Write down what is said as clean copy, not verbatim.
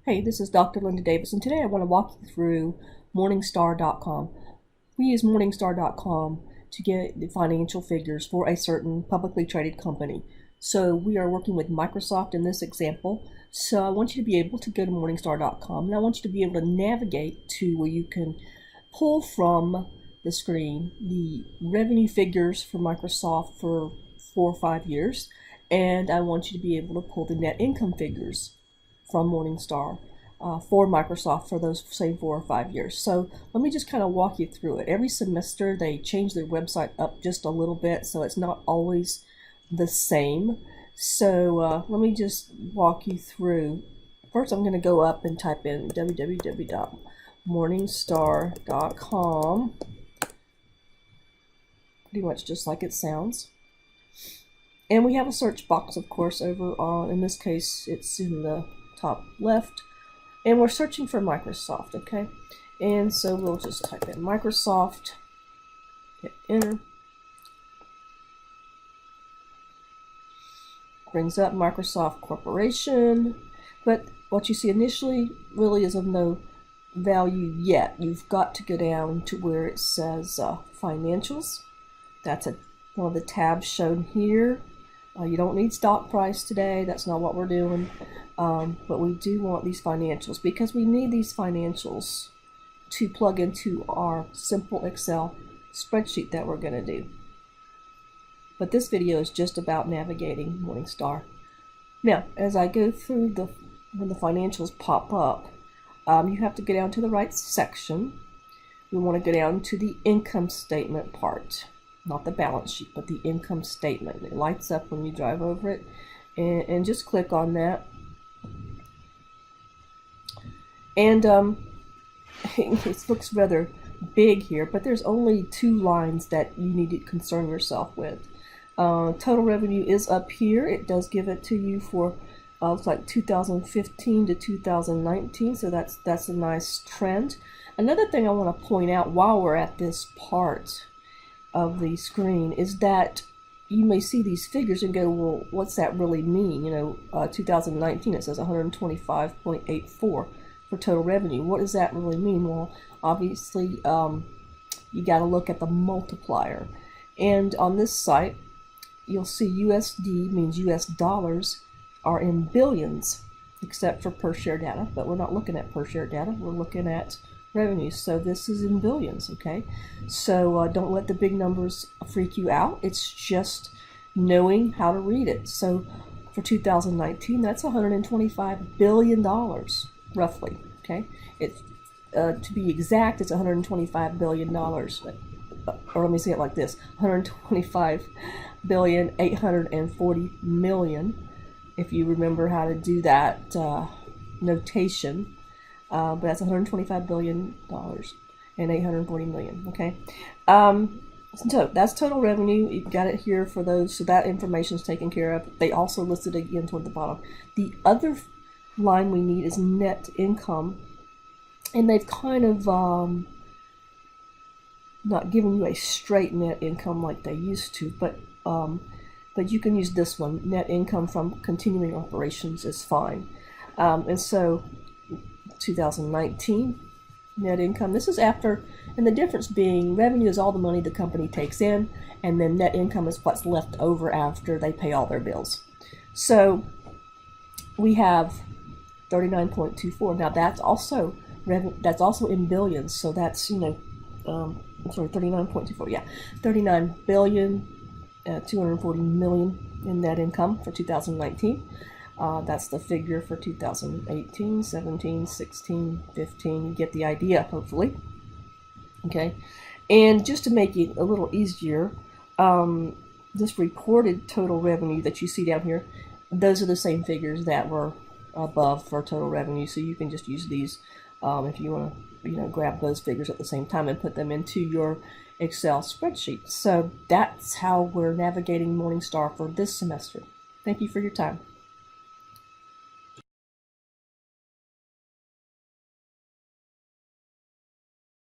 Hey, this is Dr. Linda Davis, and today I want to walk you through Morningstar.com. We use Morningstar.com to get the financial figures for a certain publicly traded company. So we are working with Microsoft in this example. So I want you to be able to go to Morningstar.com, and I want you to be able to navigate to where you can pull from the screen the revenue figures for Microsoft for 4 or 5 years, and I want you to be able to pull the net income figures from Morningstar for Microsoft for those same 4 or 5 years. So let me just kind of walk you through it. Every semester they change their website up just a little bit, so it's not always the same. So let me just walk you through. First I'm going to go up and type in www.morningstar.com, pretty much just like it sounds. And we have a search box, of course, over on, in this case it's in the top left, and we're searching for Microsoft, okay? And so we'll just type in Microsoft, hit enter. Brings up Microsoft Corporation, but what you see initially really is of no value yet. You've got to go down to where it says financials. That's one of the tabs shown here. You don't need stock price today, that's not what we're doing, but we do want these financials because we need these financials to plug into our simple Excel spreadsheet that we're going to do. But this video is just about navigating Morningstar. Now, as I go through when the financials pop up, you have to go down to the right section. We want to go down to the income statement part. Not the balance sheet, but the income statement. It lights up when you drive over it, and just click on that. And it looks rather big here, but there's only 2 lines that you need to concern yourself with. Total revenue is up here. It does give it to you for looks like 2015 to 2019, so that's a nice trend. Another thing I want to point out while we're at this part of the screen is that you may see these figures and go, well, what's that really mean? 2019, it says 125.84 for total revenue. What does that really mean? Well, obviously you got to look at the multiplier, and on this site you'll see USD means US dollars are in billions, except for per share data, but we're not looking at per share data, we're looking at revenue. So this is in billions, okay? So don't let the big numbers freak you out. It's just knowing how to read it. So for 2019, that's $125 billion, roughly, okay? It's to be exact, it's $125 billion, or let me say it like this, 125,840,000,000, if you remember how to do that notation. But that's $125 billion and 840 million. Okay, so that's total revenue. You've got it here for those, so that information is taken care of. They also listed again toward the bottom. The other line we need is net income, and they've kind of not given you a straight net income like they used to, but you can use this one. Net income from continuing operations is fine, and so 2019 net income. This is after, and the difference being revenue is all the money the company takes in, and then net income is what's left over after they pay all their bills. So we have 39.24. Now that's also that's also in billions. So that's 39.24. Yeah, 39,240,000,000 in net income for 2019. That's the figure for 2018, 17, 16, 15. You get the idea, hopefully. Okay, and just to make it a little easier, this reported total revenue that you see down here, those are the same figures that were above for total revenue. So you can just use these if you want to, grab those figures at the same time and put them into your Excel spreadsheet. So that's how we're navigating Morningstar for this semester. Thank you for your time.